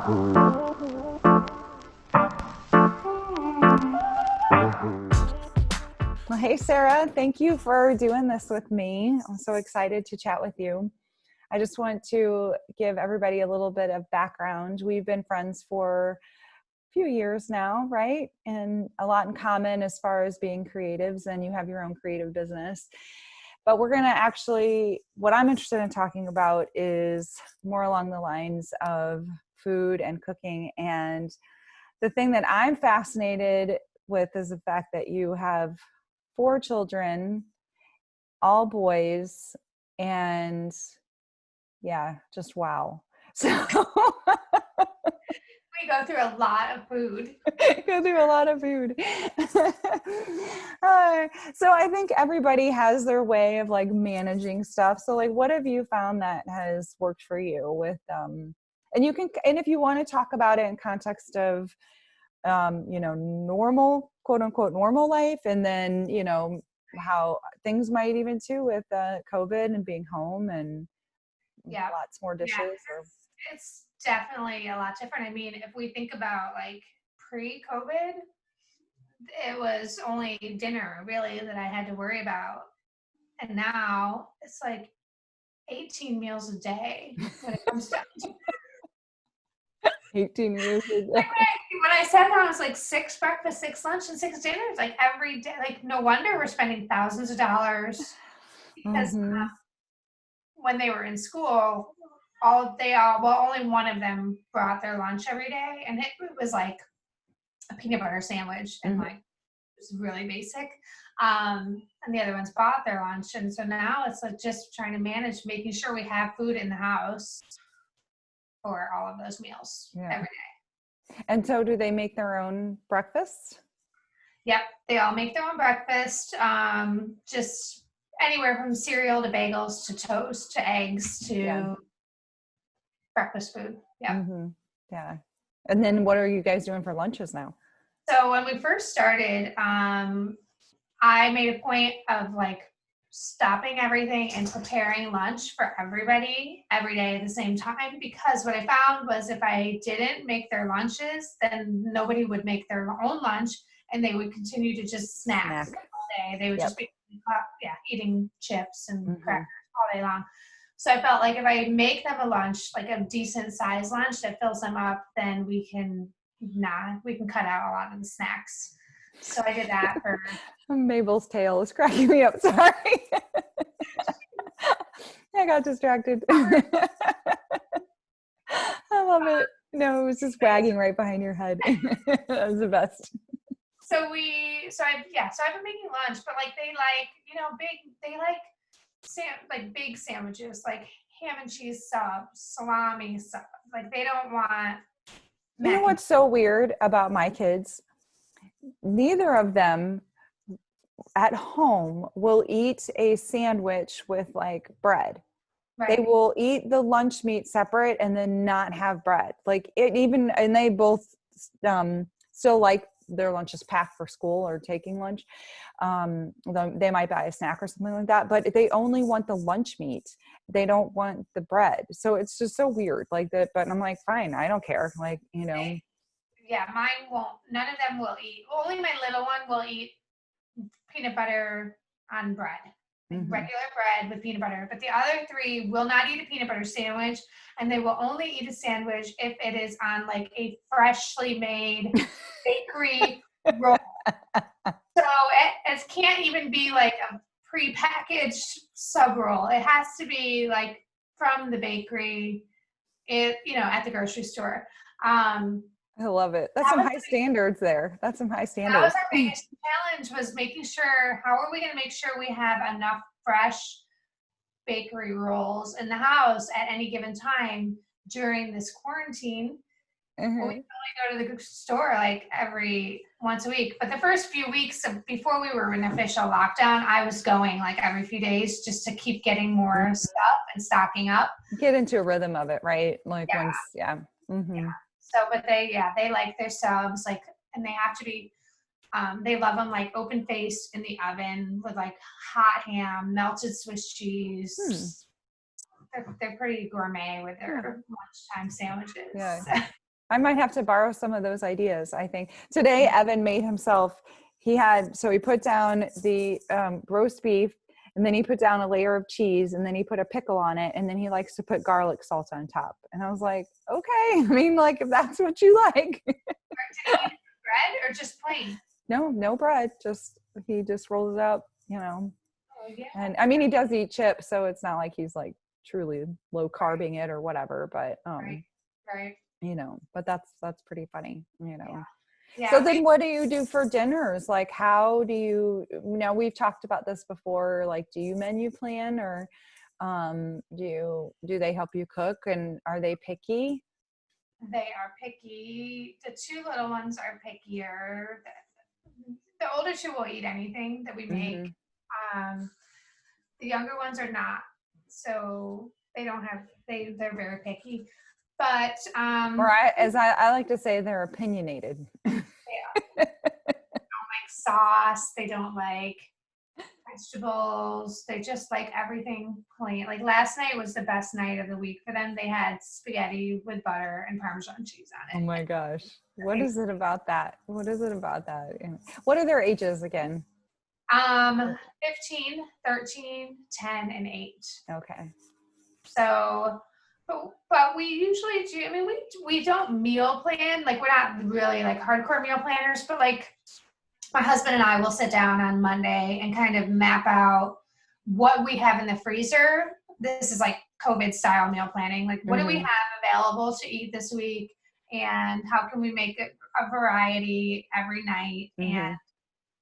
Well, hey, Sarah, thank you for doing this with me. I'm so excited to chat with you. I just want to give everybody a little bit of background. We've been friends for a few years now, right? And a lot in common as far as being creatives, and you have your own creative business. But we're going to actually, what I'm interested in talking about is more along the lines of food and cooking. And the thing that I'm fascinated with is the fact that you have 4 children, all boys, and yeah, just wow. So We go through a lot of food. go through a lot of food. So I think everybody has their way of like managing stuff. So like, what have you found that has worked for you with, and you can, and if you want to talk about it in context of, normal, quote unquote, normal life, and then, how things might even too with COVID and being home and Yeah. lots more Yeah. dishes or It's definitely a lot different. I mean, if we think about like pre-COVID, it was only dinner really that I had to worry about. And now it's like 18 meals a day when it comes down to 18 years ago. like when I sat down, it was like 6 breakfast, 6 lunch, and 6 dinners, like every day. Like no wonder we're spending thousands of dollars because Mm-hmm. when they were in school, only one of them brought their lunch every day, and it was like a peanut butter sandwich, and Mm-hmm. like it was really basic. And the other ones bought their lunch, and so now it's like just trying to manage making sure we have food in the house for all of those meals Yeah. every day. And so do they make their own breakfast? Yep, they all make their own breakfast. Just anywhere from cereal to bagels to toast to eggs Yeah. to breakfast food. Yep. Mm-hmm. Yeah. And then what are you guys doing for lunches now? So when we first started, I made a point of like stopping everything and preparing lunch for everybody every day at the same time, because what I found was if I didn't make their lunches, then nobody would make their own lunch, and they would continue to just snack Snack. all day. They would just Yep. be eating chips and Mm-hmm. crackers all day long. So I felt like if I make them a lunch, like a decent size lunch that fills them up, then we can cut out a lot of the snacks. So I did that for Mabel's tail is cracking me up. Sorry. I got distracted. I love it. No, it was just wagging right behind your head. That was the best. So I've been making lunch, but like they like big sandwiches, like ham and cheese subs, salami subs. Like they don't want You know mac and what's so weird about my kids? Neither of them at home will eat a sandwich with like bread. They right. will eat the lunch meat separate and then not have bread. Like it even, and they both still like their lunches packed for school or taking lunch. They might buy a snack or something like that, but they only want the lunch meat. They don't want the bread. So it's just so weird like that. But I'm like, fine, I don't care. Like, Yeah, mine won't. None of them will eat. Only my little one will eat peanut butter on bread, like mhm. regular bread with peanut butter. But the other three will not eat a peanut butter sandwich, and they will only eat a sandwich if it is on like a freshly made bakery roll. So it can't even be like a prepackaged sub roll. It has to be like from the bakery, at the grocery store. Um, I love it. That's that some was high standards there. That's some high that was standards. our biggest challenge, was making sure how are we going to make sure we have enough fresh bakery rolls in the house at any given time during this quarantine. Well, we Mhm. can only go to the store like every once a week. But the first few weeks before we were in official lockdown, I was going like every few days just to keep getting more stuff and stocking up. Get into a rhythm of it, right? Like Yeah, once, yeah. yeah. Hmm. So, but they like their subs, like, and they have to be. They love them like open faced in the oven with like hot ham, melted Swiss Hmm. cheese. They're pretty gourmet with Yeah. their lunchtime Yeah. sandwiches. I might have to borrow some of those ideas. I think today Evan made himself, so he put down the roast beef, and then he put down a layer of cheese, and then he put a pickle on it, and then he likes to put garlic salt on top. And I was like, okay, I mean, like, if that's what you like. Did he eat bread or just plain? No bread. He just rolls it up, Oh, yeah. And I mean, he does eat chips, so it's not like he's like truly low carbing it or whatever, but Right. but that's pretty funny. Yeah. So then what do you do for dinners? Like, how do we've talked about this before, like, do you menu plan, or do they help you cook, and are they picky? They are picky. The two little ones are pickier. The older two will eat anything that we make. The younger ones are not. So they're very picky. But Or I like to say, they're opinionated. they don't like sauce. They don't like vegetables. They just like everything plain. Like last night was the best night of the week for them. They had spaghetti with butter and Parmesan cheese on it. Oh my gosh. What is it about that? What are their ages again? 15, 13, 10, and 8. Okay. So, but we usually do, I mean, we don't meal plan. Like, we're not really like hardcore meal planners, but like my husband and I will sit down on Monday and kind of map out what we have in the freezer. This is like COVID style meal planning. Like, what do we have available to eat this week? And how can we make it a variety every night? And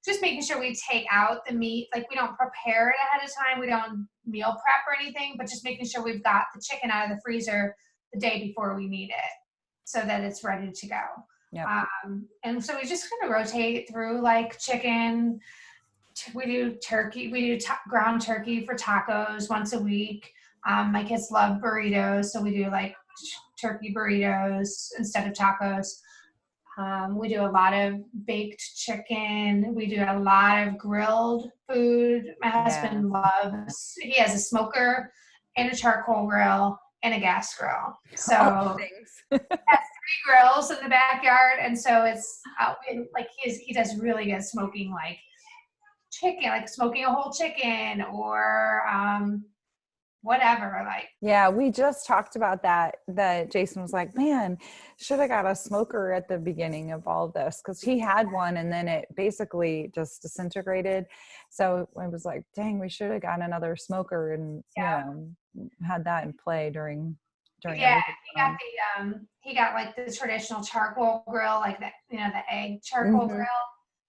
just making sure we take out the meat. Like, we don't prepare it ahead of time. We don't meal prep or anything, but just making sure we've got the chicken out of the freezer the day before we need it so that it's ready to go. Yep. And so we just kind of rotate through like chicken. We do turkey. We do ground turkey for tacos once a week. My kids love burritos, so we do like turkey burritos instead of tacos. We do a lot of baked chicken. We do a lot of grilled food. My husband loves, he has a smoker and a charcoal grill and a gas grill. So he has 3 grills in the backyard. And so it's like he does really good smoking, like chicken, like smoking a whole chicken or whatever. Like, yeah, we just talked about that Jason was like, man, should have got a smoker at the beginning of all of this, because he had one and then it basically just disintegrated. So I was like, dang, we should have gotten another smoker and had that in play during he got like the traditional charcoal grill, like that, the egg charcoal grill.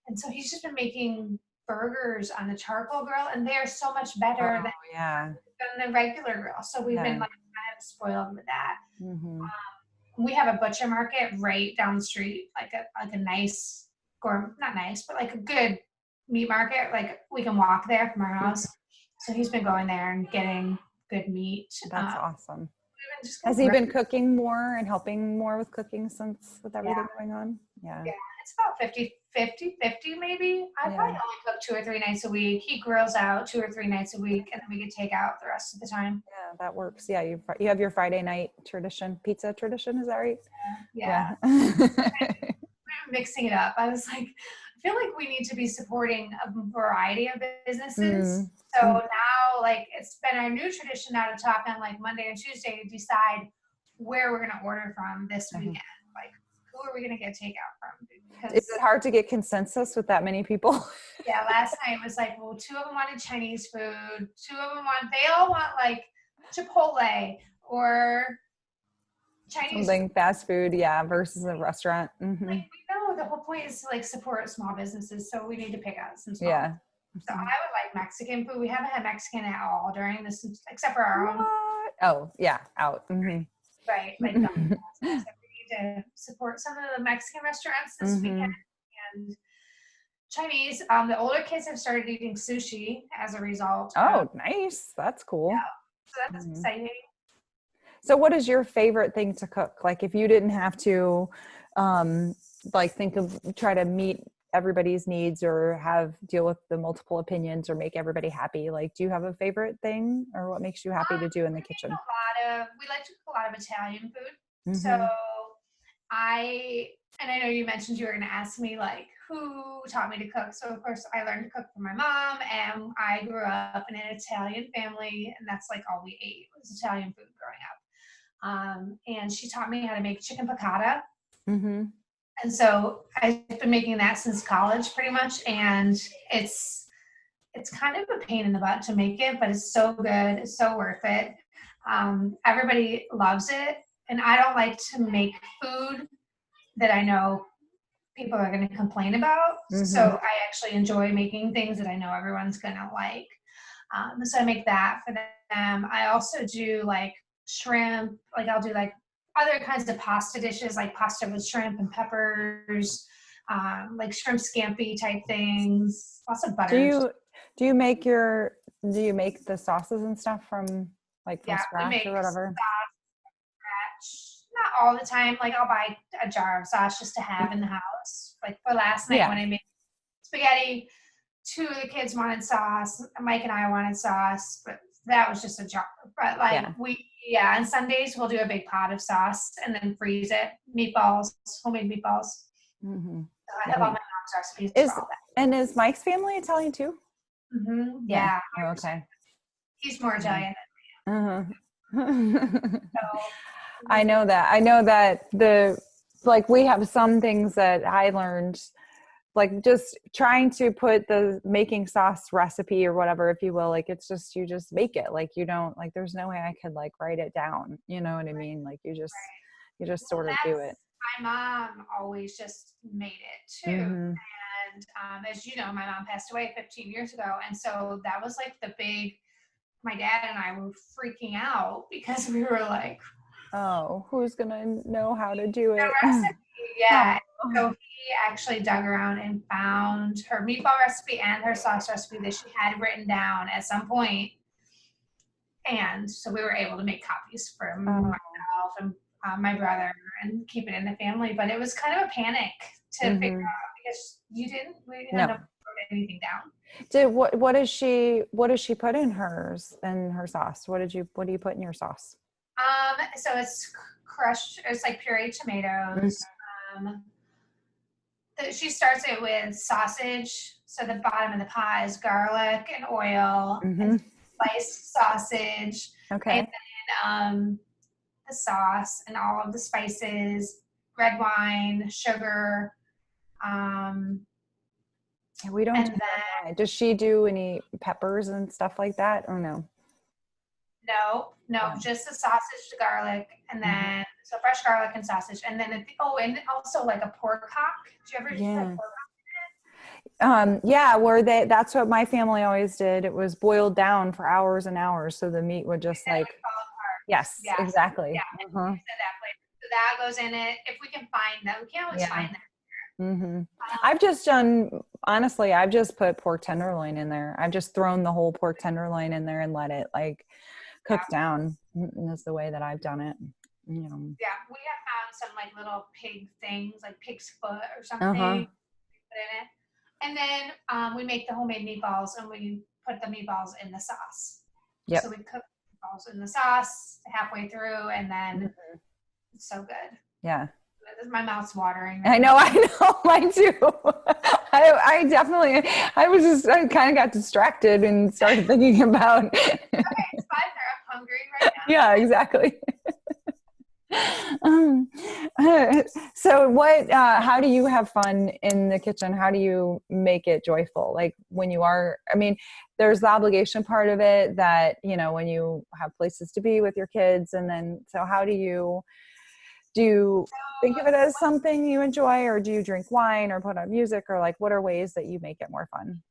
And so he's just been making burgers on the charcoal grill, and they are so much better than the regular grill. So we've been like kind of spoiled with that. We have a butcher market right down the street, like a nice, not nice, but like a good meat market. Like, we can walk there from our house. So he's been going there and getting good meat. That's awesome. Has he been cooking more and helping more with cooking with everything going on? Yeah, it's about 50 maybe. I probably only cook 2 or 3 nights a week. He grills out 2 or 3 nights a week, and then we can take out the rest of the time. Yeah, that works. Yeah, you have your Friday night pizza tradition, is that right? Yeah. Mixing it up. I was like, I feel like we need to be supporting a variety of businesses. So now, like, it's been our new tradition now to talk on like Monday and Tuesday to decide where we're going to order from this weekend. Like, who are we going to get takeout from? Is it hard to get consensus with that many people? Yeah, last night was like, well, 2 of them wanted Chinese food. 2 of them they all want like Chipotle or Chinese something fast food, versus a restaurant. Like, we know the whole point is to like support small businesses, so we need to pick out some small. So I would like Mexican food. We haven't had Mexican at all during this, except for our own. Oh yeah, out. Right, like so we need to support some of the Mexican restaurants this weekend and Chinese. The older kids have started eating sushi as a result. Oh, nice. That's cool. Yeah, so that's exciting. So what is your favorite thing to cook? Like, if you didn't have to try to meet everybody's needs or deal with the multiple opinions or make everybody happy, like, do you have a favorite thing, or what makes you happy to do in the kitchen? We like to cook a lot of Italian food. So And I know you mentioned you were going to ask me like who taught me to cook. So of course I learned to cook from my mom, and I grew up in an Italian family, and that's like all we ate was Italian food growing up. And she taught me how to make chicken piccata. Mm-hmm. And so I've been making that since college pretty much. And it's kind of a pain in the butt to make it, but it's so good. It's so worth it. Everybody loves it. And I don't like to make food that I know people are going to complain about. Mm-hmm. So I actually enjoy making things that I know everyone's going to like. So I make that for them. I also do like shrimp. Like I'll do like other kinds of pasta dishes, like pasta with shrimp and peppers, like shrimp scampi type things. Lots of butter. Do you make the sauces and stuff from Yeah, we scratch make or whatever? scratch. Not all the time. Like I'll buy a jar of sauce just to have in the house. Like for last night Yeah. when I made spaghetti, two of the kids wanted sauce. Mike and I wanted sauce, but that was just a jar. But like on Sundays we'll do a big pot of sauce and then freeze it. Meatballs, homemade meatballs. Mm-hmm. So I have all my mom's recipes for all that. And is Mike's family Italian too? Mm-hmm. Yeah. Oh, okay. He's more Italian Uh-huh. than me. So, I know that we have some things that I learned, like just trying to put the making sauce recipe or whatever, if you will, like it's just, you just make it. Like you don't, like there's no way I could like write it down. You know what I mean? Like you just sort of do it. My mom always just made it too. Mm-hmm. And as you know, my mom passed away 15 years ago. And so that was like my dad and I were freaking out because we were like, oh, who's going to know how to do it? Recipe, yeah. Oh. So he actually dug around and found her meatball recipe and her sauce recipe that she had written down at some point. And so we were able to make copies for myself and my brother and keep it in the family. But it was kind of a panic to figure out because we didn't end up wrote anything down. What does she put in hers and her sauce? What do you put in your sauce? So it's crushed. It's like pureed tomatoes. She starts it with sausage. So the bottom of the pot is garlic and oil, and sliced sausage. Okay. And then the sauce and all of the spices, red wine, sugar. We don't. And does she do any peppers and stuff like that, or no? No, just the sausage, the garlic, and then so fresh garlic and sausage, and then and also like a pork hock. Do you ever put pork hock? Where that's what my family always did. It was boiled down for hours and hours, so the meat would just like fall apart. Yes, exactly. Yeah, so that goes in it. If we can find that, we can't always find that. I've just put pork tenderloin in there. I've just thrown the whole pork tenderloin in there and let it like cook down. And that's the way that I've done it. Yeah, we have found some like little pig things, like pig's foot or something. We put in it, and then we make the homemade meatballs, and we put the meatballs in the sauce. Yep. So we cook the meatballs in the sauce halfway through, and then it's so good. Yeah. My mouth's watering. I know, mine too. I definitely, I kind of got distracted and started thinking about. Okay, it's 5:00. I'm hungry right now. Yeah, exactly. So how do you have fun in the kitchen? How do you make it joyful? Like when you are, there's the obligation part of it that, when you have places to be with your kids, and then, so how do you think of it as something you enjoy, or do you drink wine or put on music, or like what are ways that you make it more fun?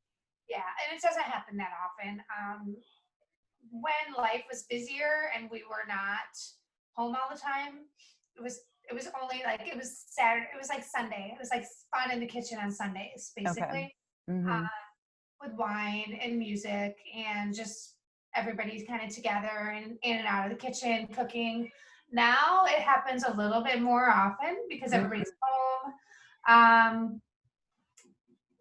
Yeah, and it doesn't happen that often. When life was busier and we were not home all the time, it was only like, it was Saturday, it was like Sunday. It was like fun in the kitchen on Sundays, basically. Okay. With wine and music and just everybody's kind of together and in and out of the kitchen cooking. Now it happens a little bit more often because everybody's home.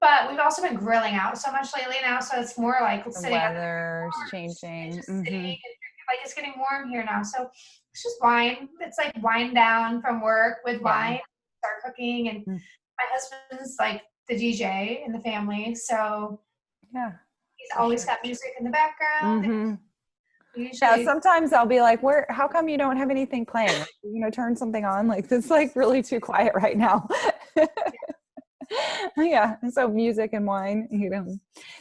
But we've also been grilling out so much lately now, so it's more like the weather's changing. Sitting and like it's getting warm here now. So it's just wine. It's like wind down from work with wine, start cooking. And Mm. my husband's like the DJ in the family. So Yeah. he's For always sure. got music in the background. Mm-hmm. Yeah, Usually, sometimes I'll be like, how come you don't have anything playing? Like, turn something on. Like, it's like really too quiet right now. Yeah. So music and wine.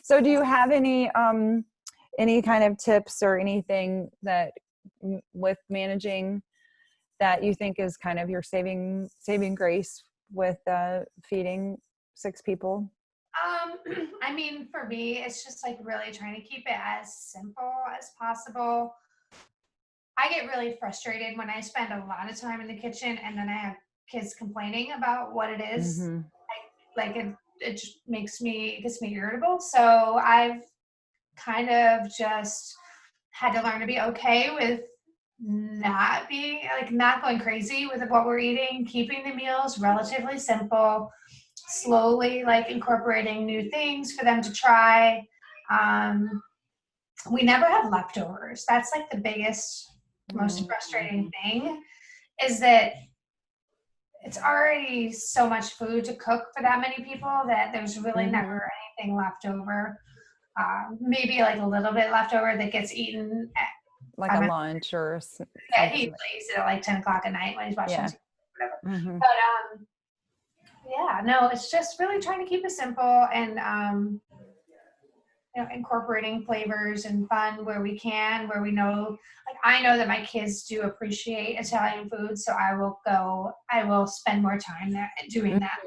So do you have any kind of tips or anything that with managing that you think is kind of your saving grace with feeding 6 people? I mean, for me, it's just like really trying to keep it as simple as possible. I get really frustrated when I spend a lot of time in the kitchen and then I have kids complaining about what it is. Mm-hmm. Like it just it gets me irritable. So I've kind of just had to learn to be okay with not going crazy with what we're eating, keeping the meals relatively simple, slowly like incorporating new things for them to try. Um, we never have leftovers. That's like the biggest, most frustrating thing is that it's already so much food to cook for that many people that there's really Mm-hmm. never anything left over. Maybe like a little bit left over that gets eaten Like a lunch or yeah, he something. eats it at like 10 o'clock at night when he's watching Yeah. TV, whatever. Mm-hmm. But yeah, no, it's just really trying to keep it simple and incorporating flavors and fun where we can, where we know, like I know that my kids do appreciate Italian food, so I will spend more time there doing that.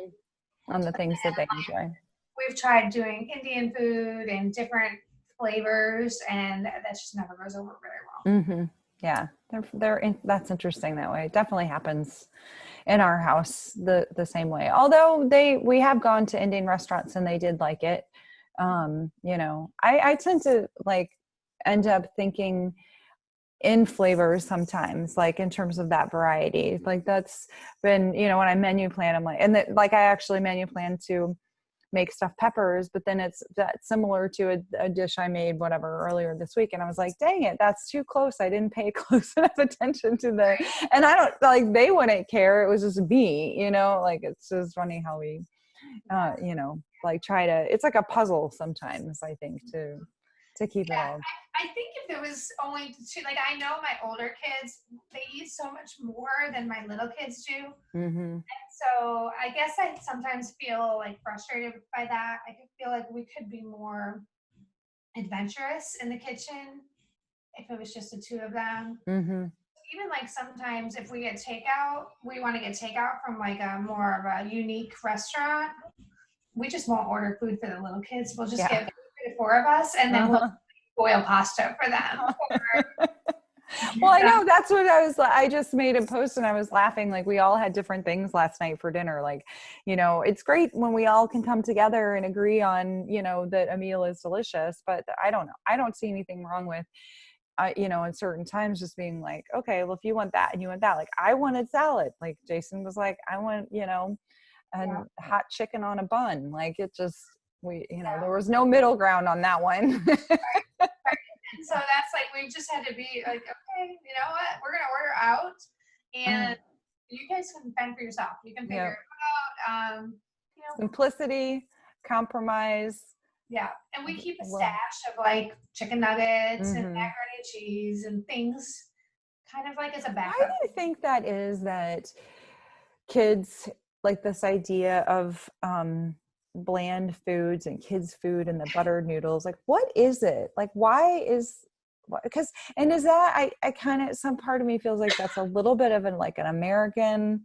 On the things that they enjoy. We've tried doing Indian food and different flavors, and that just never goes over very well. Mm-hmm. Yeah, that's interesting that way. It definitely happens in our house the same way. Although we have gone to Indian restaurants and they did like it. I tend to like end up thinking in flavors sometimes, like in terms of that variety. Like that's been, when I menu plan, I'm like, and like I actually menu plan to make stuffed peppers, but then it's that similar to a dish I made whatever earlier this week, and I was like, dang it, that's too close. I didn't pay close enough attention to and I don't like, they wouldn't care. It was just me, like it's just funny how we like try to, it's like a puzzle sometimes, I think, to keep it all. I think if there was only two, like I know my older kids, they eat so much more than my little kids do. Mm-hmm. So I guess I sometimes feel like frustrated by that. I feel like we could be more adventurous in the kitchen if it was just the two of them. Mm-hmm. Even like sometimes if we get takeout, we want to get takeout from like a more of a unique restaurant. We just won't order food for the little kids. We'll just get 4 of us and then we'll boil pasta for them. Well, I know that's what I just made a post and I was laughing. Like we all had different things last night for dinner. Like, it's great when we all can come together and agree on, that a meal is delicious, but I don't know. I don't see anything wrong with, in certain times just being like, okay, well, if you want that and you want that, like I wanted salad. Like Jason was like, I want, and hot chicken on a bun. Like it just, there was no middle ground on that one. Right. And so that's like, we just had to be like, okay, you know what, we're going to order out and you guys can fend for yourself. You can figure it out. Simplicity, compromise. Yeah. And we keep a stash of like chicken nuggets and macaroni and cheese and things kind of like as a backup. Why do you think that is, that kids like this idea of bland foods and kids food and the buttered noodles? Like what is it, like why is, because, and is that I kind of, some part of me feels like that's a little bit of an American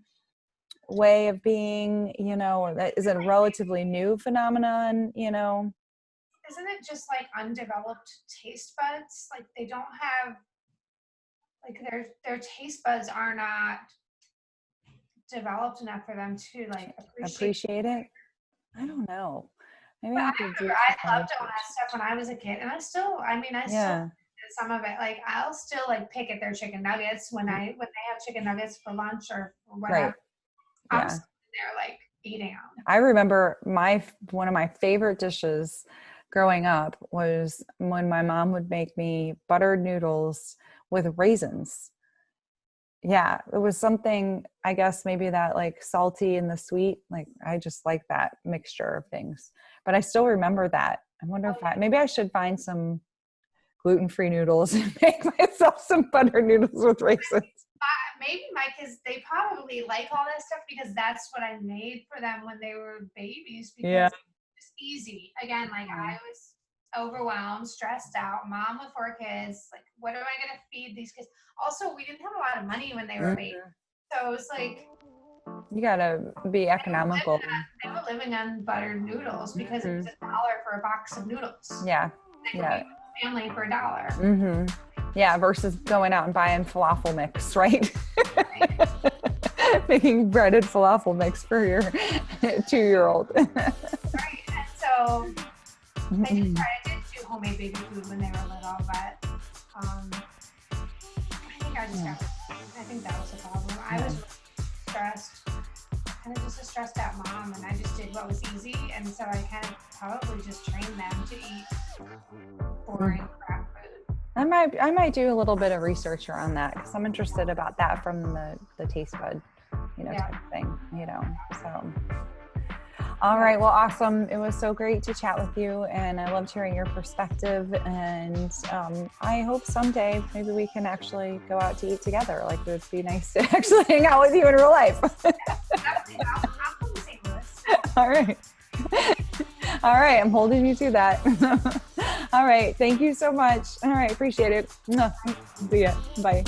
way of being, or that is a relatively new phenomenon, Isn't it just like undeveloped taste buds? Like they don't have, like their taste buds are not developed enough for them to like appreciate it. I don't know. Maybe I loved all that stuff when I was a kid, and I still did some of it. Like I'll still like pick at their chicken nuggets when they have chicken nuggets for lunch or whatever. Right. I'm sitting there like eating them. I remember one of my favorite dishes growing up was when my mom would make me buttered noodles with raisins. Yeah, it was something, I guess maybe that like salty and the sweet, like I just like that mixture of things. But I still remember that. I wonder if maybe I should find some gluten-free noodles and make myself some butter noodles with raisins. Maybe my kids, they probably like all that stuff because that's what I made for them when they were babies, because it's easy. Again, like I was overwhelmed, stressed out, mom with 4 kids. Like, what am I going to feed these kids? Also, we didn't have a lot of money when they were babies. So it was like, you got to be economical. They were living on buttered noodles because it was $1 for a box of noodles. Yeah. They could feed the family for $1. Yeah, versus going out and buying falafel mix, right? Making breaded falafel mix for your 2-year-old. Right. And so I did do homemade baby food when they were little, but I think that was the problem. I was stressed, kind of just a stressed out mom, and I just did what was easy, and so I kind of probably just trained them to eat boring crap food. I might do a little bit of research around that because I'm interested about that from the taste bud, type of thing, so. All right. Well, awesome. It was so great to chat with you, and I loved hearing your perspective, and I hope someday maybe we can actually go out to eat together. Like, it would be nice to actually hang out with you in real life. I'll come to St. Louis. All right. All right. I'm holding you to that. All right. Thank you so much. All right. Appreciate it. See ya. Bye.